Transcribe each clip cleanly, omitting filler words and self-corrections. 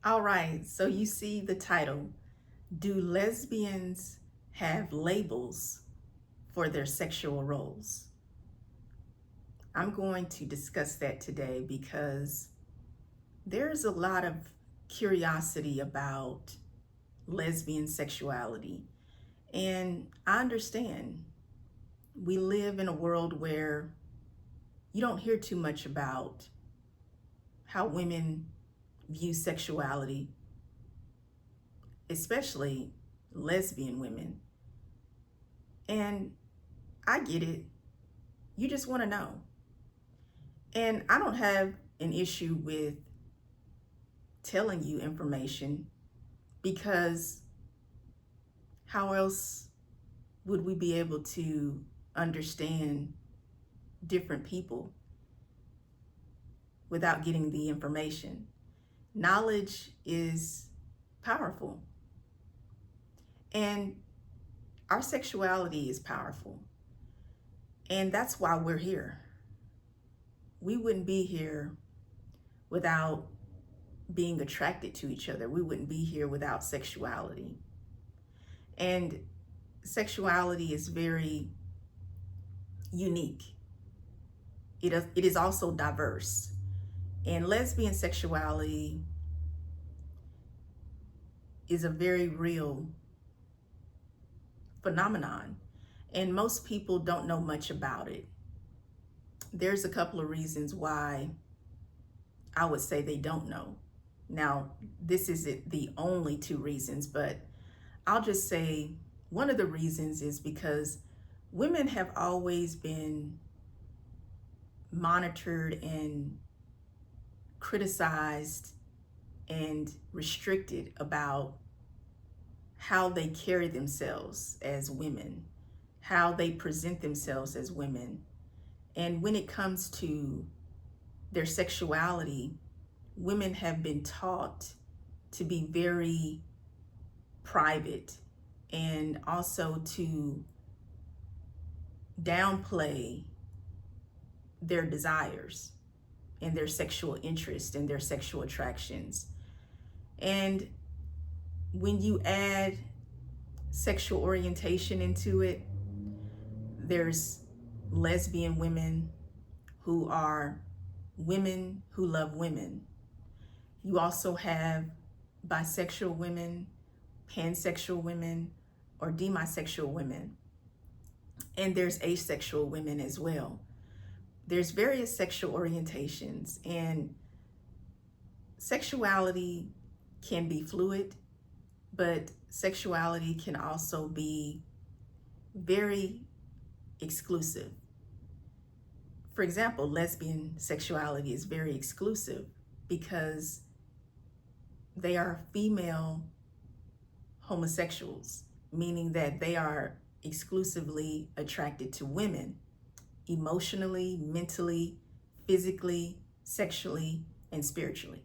All right, so you see the title. Do lesbians have labels for their sexual roles? I'm going to discuss that today because there's a lot of curiosity about lesbian sexuality. And I understand we live in a world where you don't hear too much about how women view sexuality, especially lesbian women. And I get it. You just want to know. And I don't have an issue with telling you information because how else would we be able to understand different people without getting the information? Knowledge is powerful, and our sexuality is powerful, and that's why we're here. We wouldn't be here without being attracted to each other. We wouldn't be here without sexuality. And sexuality is very unique. It is also diverse. And lesbian sexuality is a very real phenomenon, and most people don't know much about it. There's a couple of reasons why I would say they don't know. Now, this isn't the only two reasons, but I'll just say one of the reasons is because women have always been monitored and criticized and restricted about how they carry themselves as women, how they present themselves as women. And when it comes to their sexuality, women have been taught to be very private and also to downplay their desires and their sexual interest and their sexual attractions. And when you add sexual orientation into it, there's lesbian women who are women who love women. You also have bisexual women, pansexual women, or demisexual women. And there's asexual women as well. There's various sexual orientations, and sexuality can be fluid, but sexuality can also be very exclusive. For example, lesbian sexuality is very exclusive because they are female homosexuals, meaning that they are exclusively attracted to women, emotionally, mentally, physically, sexually, and spiritually.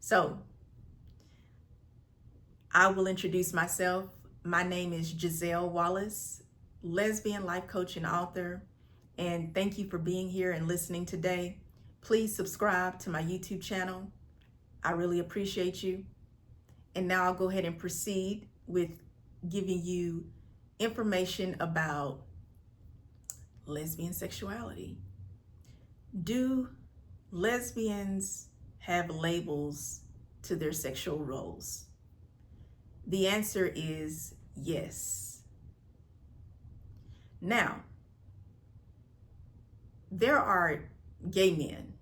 So I will introduce myself. My name is Giselle Wallace, lesbian life coach and author. And thank you for being here and listening today. Please subscribe to my YouTube channel. I really appreciate you. And now I'll go ahead and proceed with giving you information about lesbian sexuality. Do lesbians have labels to their sexual roles? The answer is yes. Now, there are gay men,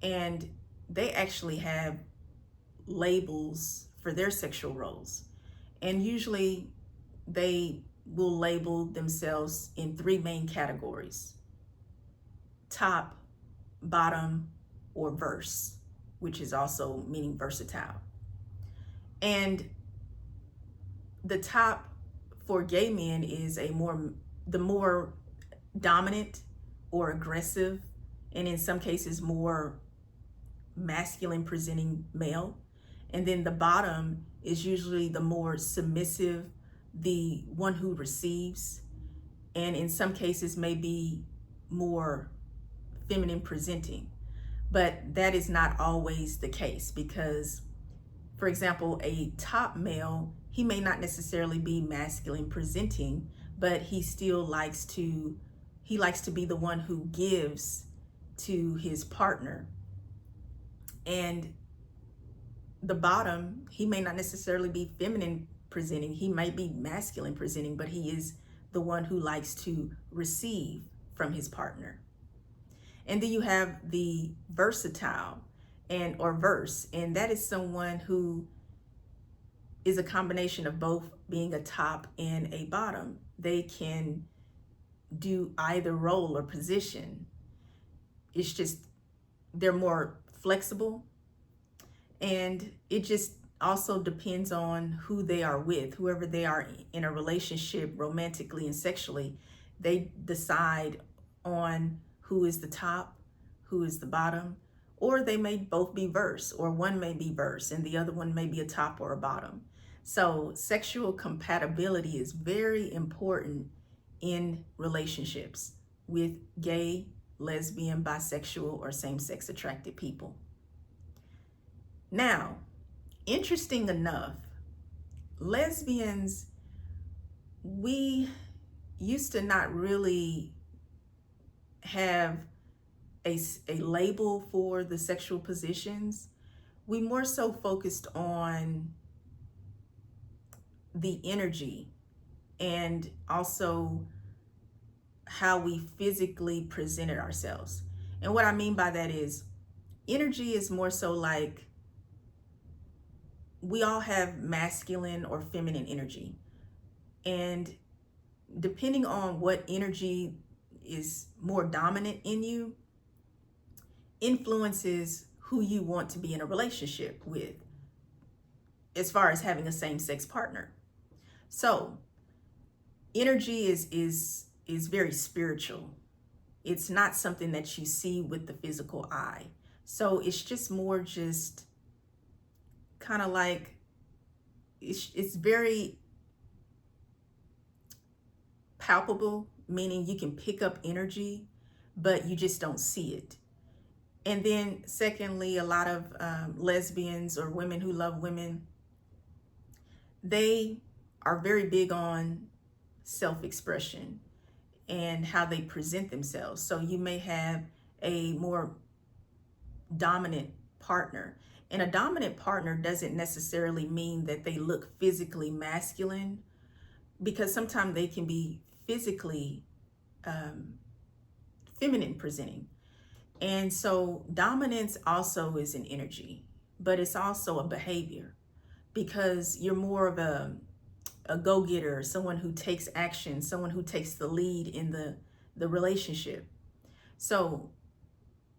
and they actually have labels for their sexual roles. And usually they will label themselves in three main categories: top, bottom, or verse, which is also meaning versatile. And the top for gay men is the more dominant or aggressive, and in some cases more masculine presenting male. And then the bottom is usually the more submissive, the one who receives, and in some cases may be more feminine presenting. But that is not always the case, because For example, a top male, he may not necessarily be masculine presenting, but he likes to be the one who gives to his partner. And the bottom, he may not necessarily be feminine presenting, he might be masculine presenting, but he is the one who likes to receive from his partner. And then you have the versatile or verse, and that is someone who is a combination of both being a top and a bottom. They can do either role or position. It's just they're more flexible, and it just also depends on who they are with. Whoever they are in a relationship romantically and sexually, they decide on who is the top, who is the bottom, or they may both be verse, or one may be verse and the other one may be a top or a bottom. So sexual compatibility is very important in relationships with gay, lesbian, bisexual, or same-sex attracted people. Now, interesting enough, lesbians, we used to not really have a label for the sexual positions. We more so focused on the energy and also how we physically presented ourselves. And what I mean by that is energy is more so like we all have masculine or feminine energy. And depending on what energy is more dominant in you, influences who you want to be in a relationship with as far as having a same-sex partner. So energy is very spiritual. It's not something that you see with the physical eye. So it's just more just kind of like, it's very palpable, meaning you can pick up energy, but you just don't see it. And then secondly, a lot of lesbians or women who love women, they are very big on self-expression and how they present themselves. So you may have a more dominant partner. And a dominant partner doesn't necessarily mean that they look physically masculine, because sometimes they can be physically feminine presenting. And so dominance also is an energy, but it's also a behavior, because you're more of a go-getter, someone who takes action, someone who takes the lead in the relationship. So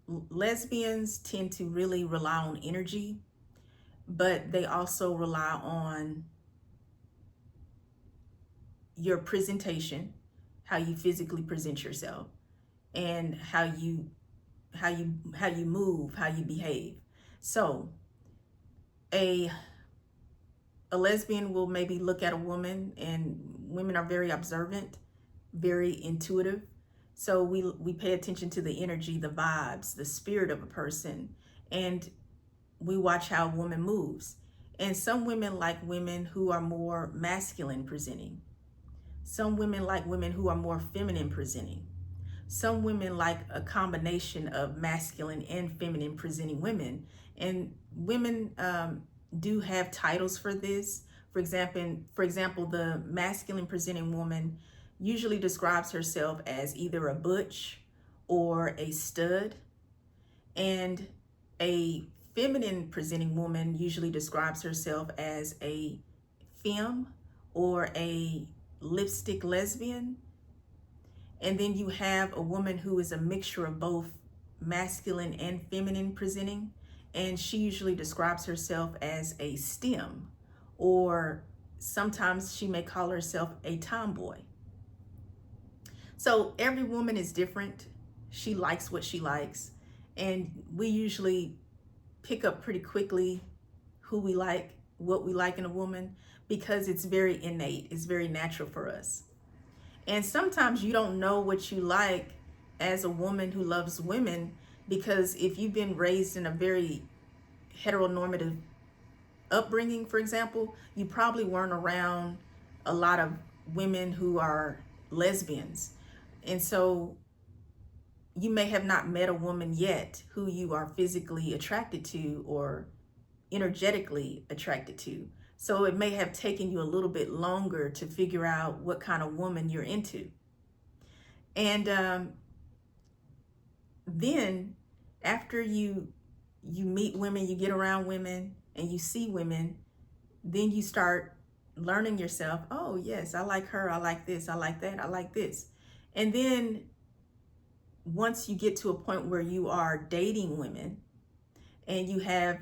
lesbians tend to really rely on energy, but they also rely on your presentation, how you physically present yourself, and how you move, how you behave. So a lesbian will maybe look at a woman, and women are very observant, very intuitive. So we pay attention to the energy, the vibes, the spirit of a person, and we watch how a woman moves. And some women like women who are more masculine presenting. Some women like women who are more feminine presenting. Some women like a combination of masculine and feminine presenting women. And women do have titles for this. For example, the masculine presenting woman usually describes herself as either a butch or a stud, and a feminine presenting woman usually describes herself as a femme or a lipstick lesbian. And then you have a woman who is a mixture of both masculine and feminine presenting, and she usually describes herself as a STEM, or sometimes she may call herself a tomboy. So every woman is different. She likes what she likes, and we usually pick up pretty quickly who we like, what we like in a woman, because it's very innate, it's very natural for us. And sometimes you don't know what you like as a woman who loves women, because if you've been raised in a very heteronormative upbringing, for example, you probably weren't around a lot of women who are lesbians. And so you may have not met a woman yet who you are physically attracted to or energetically attracted to. So it may have taken you a little bit longer to figure out what kind of woman you're into. And then after you meet women, you get around women and you see women, then you start learning yourself. Oh yes, I like her, I like this, I like that, I like this. And then once you get to a point where you are dating women and you have,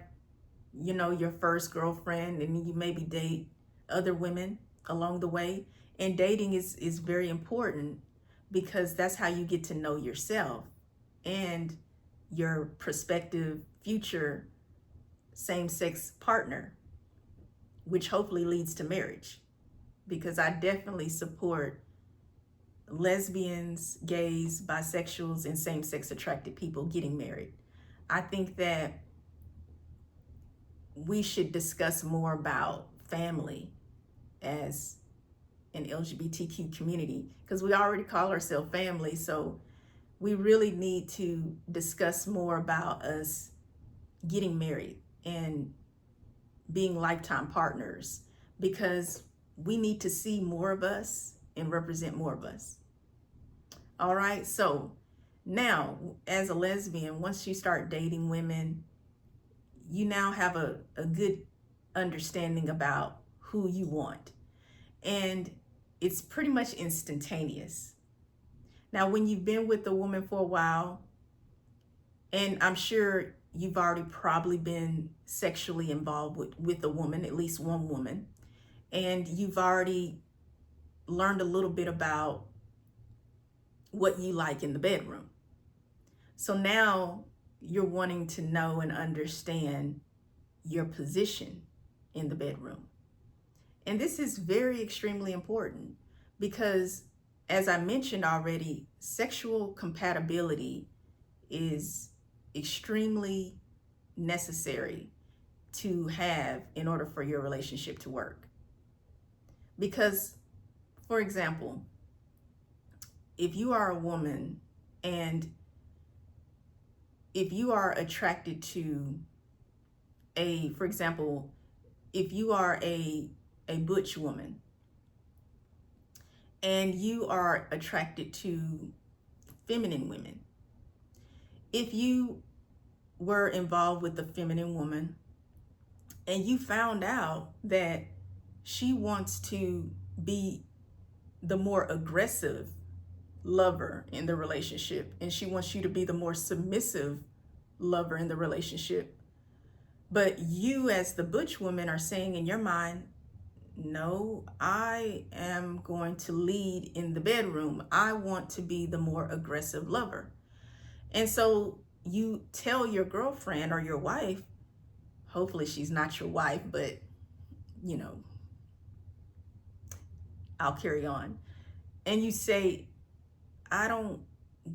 you know, your first girlfriend, and you maybe date other women along the way. And dating is very important because that's how you get to know yourself and your prospective future same-sex partner, which hopefully leads to marriage. Because I definitely support lesbians, gays, bisexuals, and same-sex attracted people getting married. I think that we should discuss more about family as an LGBTQ community, because we already call ourselves family. So we really need to discuss more about us getting married and being lifetime partners, because we need to see more of us and represent more of us. All right, so now as a lesbian, once you start dating women, you now have a good understanding about who you want. And it's pretty much instantaneous. Now, when you've been with a woman for a while, and I'm sure you've already probably been sexually involved with a woman, at least one woman, and you've already learned a little bit about what you like in the bedroom. So now you're wanting to know and understand your position in the bedroom. And this is very extremely important because, as I mentioned already, sexual compatibility is extremely necessary to have in order for your relationship to work. Because, for example, if you are a woman and if you are attracted to for example, if you are a butch woman and you are attracted to feminine women, if you were involved with a feminine woman and you found out that she wants to be the more aggressive lover in the relationship and she wants you to be the more submissive lover in the relationship, but you as the butch woman are saying in your mind, no, I am going to lead in the bedroom. I want to be the more aggressive lover. And so you tell your girlfriend or your wife, hopefully she's not your wife, but you know, I'll carry on. And you say, I don't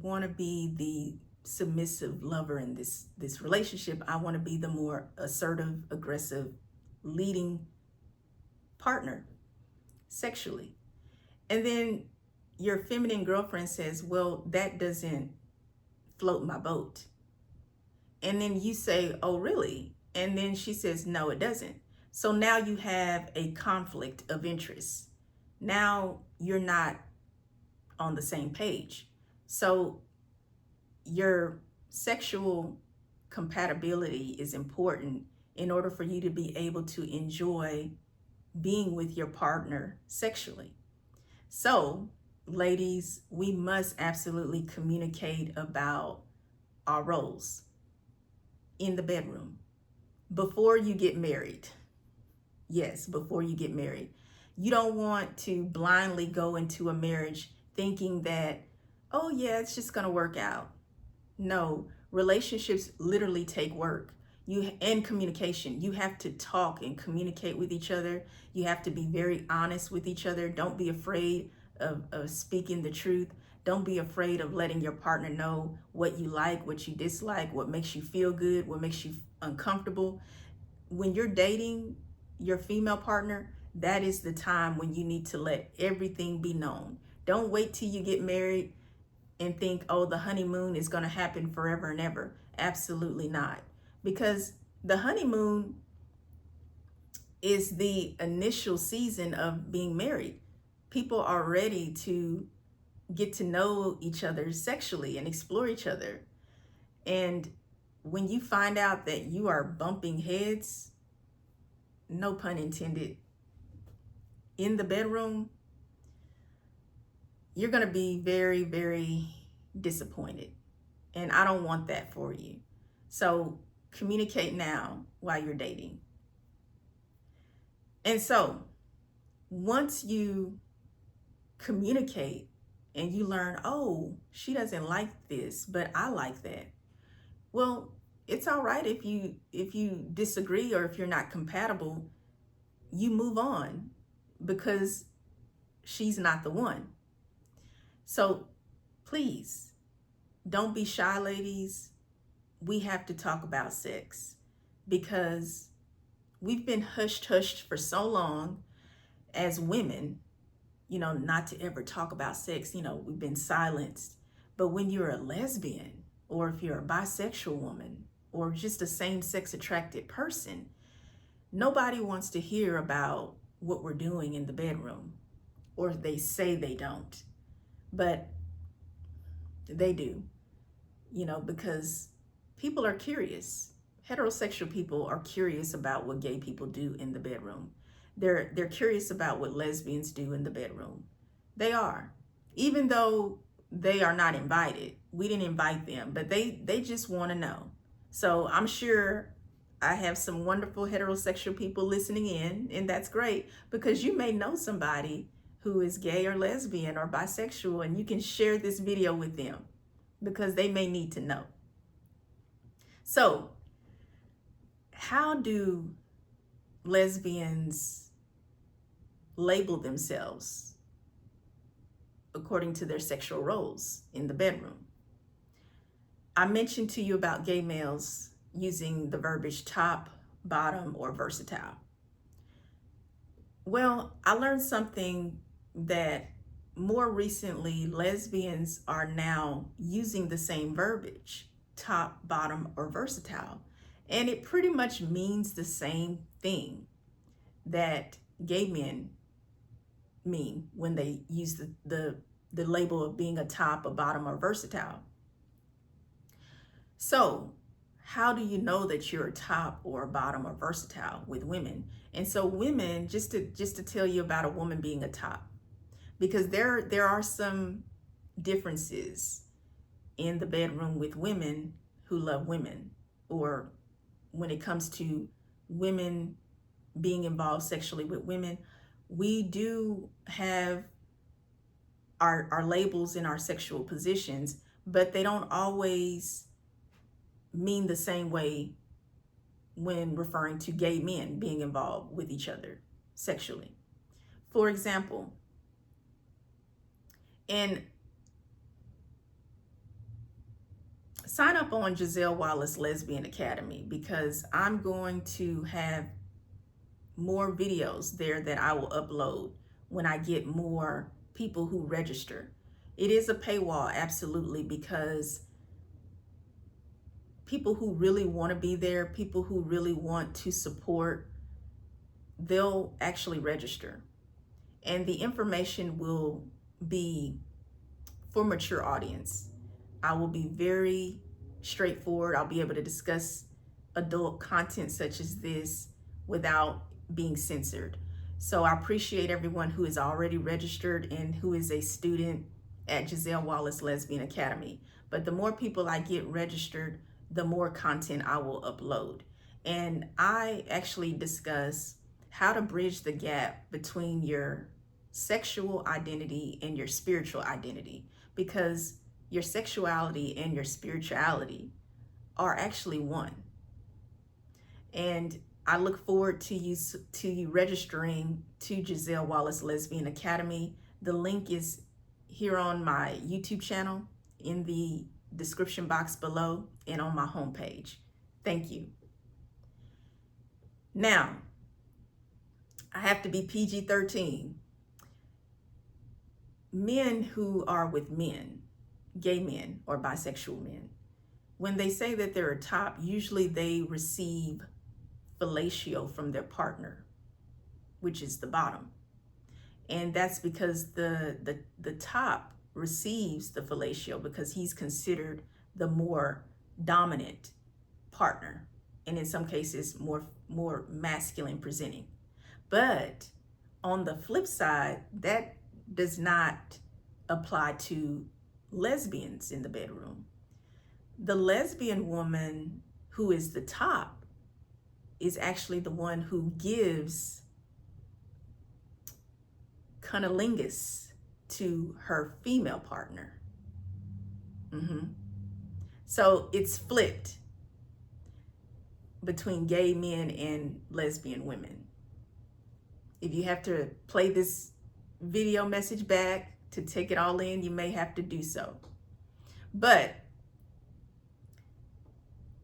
want to be the submissive lover in this relationship. I want to be the more assertive, aggressive, leading partner sexually. And then your feminine girlfriend says, well, that doesn't float my boat. And then you say, oh, really? And then she says, no, it doesn't. So now you have a conflict of interest. Now you're not on the same page. So your sexual compatibility is important in order for you to be able to enjoy being with your partner sexually. So, ladies, we must absolutely communicate about our roles in the bedroom before you get married. Yes, before you get married. You don't want to blindly go into a marriage thinking that, oh yeah, it's just gonna work out. No, relationships literally take work. And communication. You have to talk and communicate with each other. You have to be very honest with each other. Don't be afraid of speaking the truth. Don't be afraid of letting your partner know what you like, what you dislike, what makes you feel good, what makes you uncomfortable. When you're dating, your female partner, that is the time when you need to let everything be known. Don't wait till you get married and think, oh, the honeymoon is going to happen forever and ever. Absolutely not. Because the honeymoon is the initial season of being married. People are ready to get to know each other sexually and explore each other. And when you find out that you are bumping heads, no pun intended, in the bedroom, you're going to be very, very disappointed. And I don't want that for you. So communicate now while you're dating. And so once you communicate and you learn, oh, she doesn't like this, but I like that. Well, it's all right if you disagree, or if you're not compatible, you move on, because she's not the one. So please don't be shy, ladies. We have to talk about sex, because we've been hushed for so long as women, not to ever talk about sex. We've been silenced. But when you're a lesbian, or if you're a bisexual woman, or just a same-sex attracted person, nobody wants to hear about what we're doing in the bedroom, or they say they don't, but they do, because people are curious. Heterosexual people are curious about what gay people do in the bedroom. They're curious about what lesbians do in the bedroom. They are, even though they are not invited. We didn't invite them, but they just want to know. So I'm sure I have some wonderful heterosexual people listening in, and that's great, because you may know somebody who is gay or lesbian or bisexual, and you can share this video with them because they may need to know. So how do lesbians label themselves according to their sexual roles in the bedroom? I mentioned to you about gay males using the verbiage top, bottom, or versatile. Well, I learned something that more recently lesbians are now using the same verbiage, top, bottom, or versatile. And it pretty much means the same thing that gay men mean when they use the label of being a top, a bottom, or versatile. So how do you know that you're a top or a bottom or versatile with women? And so women, just to tell you about a woman being a top, because there are some differences in the bedroom with women who love women, or when it comes to women being involved sexually with women. We do have our labels in our sexual positions, but they don't always mean the same way when referring to gay men being involved with each other sexually. For example, and sign up on Giselle Wallace Lesbian Academy, because I'm going to have more videos there that I will upload when I get more people who register. It is a paywall, absolutely, because people who really want to be there, people who really want to support, they'll actually register. And the information will be for mature audience. I will be very straightforward. I'll be able to discuss adult content such as this without being censored. So I appreciate everyone who is already registered and who is a student at Giselle Wallace Lesbian Academy. But the more people I get registered, the more content I will upload. And I actually discuss how to bridge the gap between your sexual identity and your spiritual identity, because your sexuality and your spirituality are actually one. And I look forward to you registering to Giselle Wallace Lesbian Academy. The link is here on my YouTube channel, in the description box below, and on my homepage. Thank you. Now, I have to be PG-13. Men who are with men, gay men or bisexual men, when they say that they're a top, usually they receive fellatio from their partner, which is the bottom. And that's because the top receives the fellatio because he's considered the more dominant partner, and in some cases more masculine presenting. But on the flip side, that does not apply to lesbians in the bedroom. The lesbian woman who is the top is actually the one who gives cunnilingus to her female partner. So it's flipped between gay men and lesbian women. If you have to play this video message back to take it all in, you may have to do so. But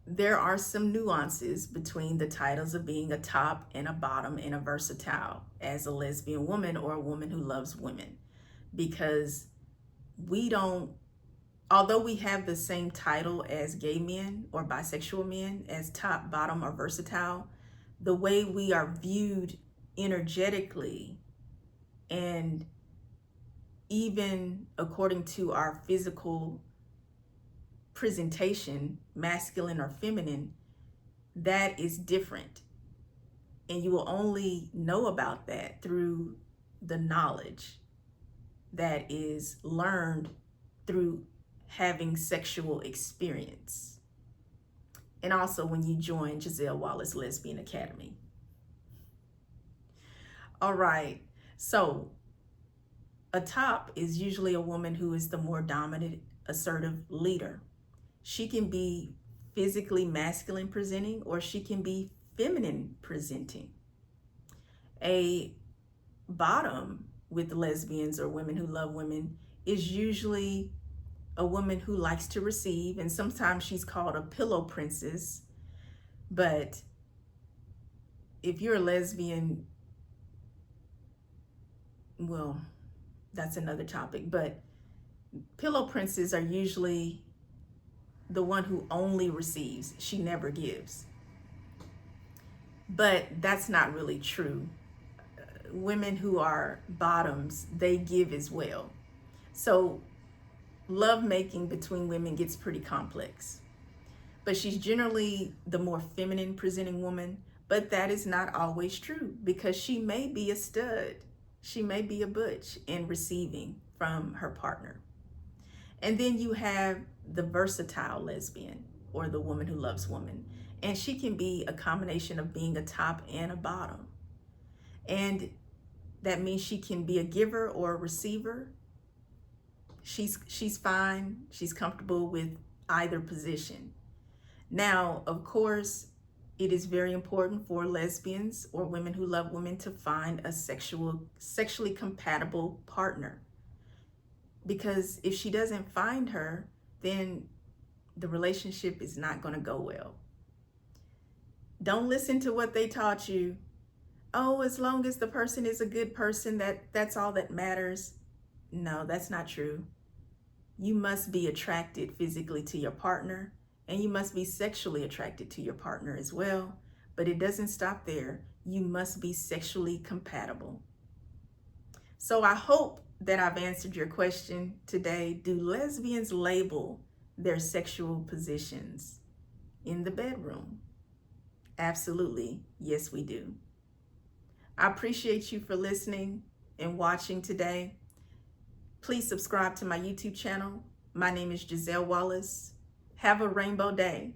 there are some nuances between the titles of being a top and a bottom and a versatile as a lesbian woman or a woman who loves women, because we don't, although we have the same title as gay men or bisexual men as top, bottom, or versatile, the way we are viewed energetically and even according to our physical presentation, masculine or feminine, that is different. And you will only know about that through the knowledge that is learned through having sexual experience. And also when you join Giselle Wallace Lesbian Academy. All right, so a top is usually a woman who is the more dominant, assertive leader. She can be physically masculine presenting, or she can be feminine presenting. A bottom with lesbians or women who love women is usually a woman who likes to receive, and sometimes she's called a pillow princess. But if you're a lesbian, well, that's another topic. But pillow princes are usually the one who only receives. She never gives. But that's not really true. Women who are bottoms, they give as well. So lovemaking between women gets pretty complex. But she's generally the more feminine presenting woman, but that is not always true, because she may be a stud. She may be a butch in receiving from her partner. And then you have the versatile lesbian, or the woman who loves women. And she can be a combination of being a top and a bottom. And that means she can be a giver or a receiver. She's fine. She's comfortable with either position. Now, of course, it is very important for lesbians or women who love women to find a sexually compatible partner. Because if she doesn't find her, then the relationship is not going to go well. Don't listen to what they taught you. Oh, as long as the person is a good person, that's all that matters. No, that's not true. You must be attracted physically to your partner, and you must be sexually attracted to your partner as well. But it doesn't stop there. You must be sexually compatible. So I hope that I've answered your question today. Do lesbians label their sexual positions in the bedroom? Absolutely. Yes, we do. I appreciate you for listening and watching today. Please subscribe to my YouTube channel. My name is Giselle Wallace. Have a rainbow day.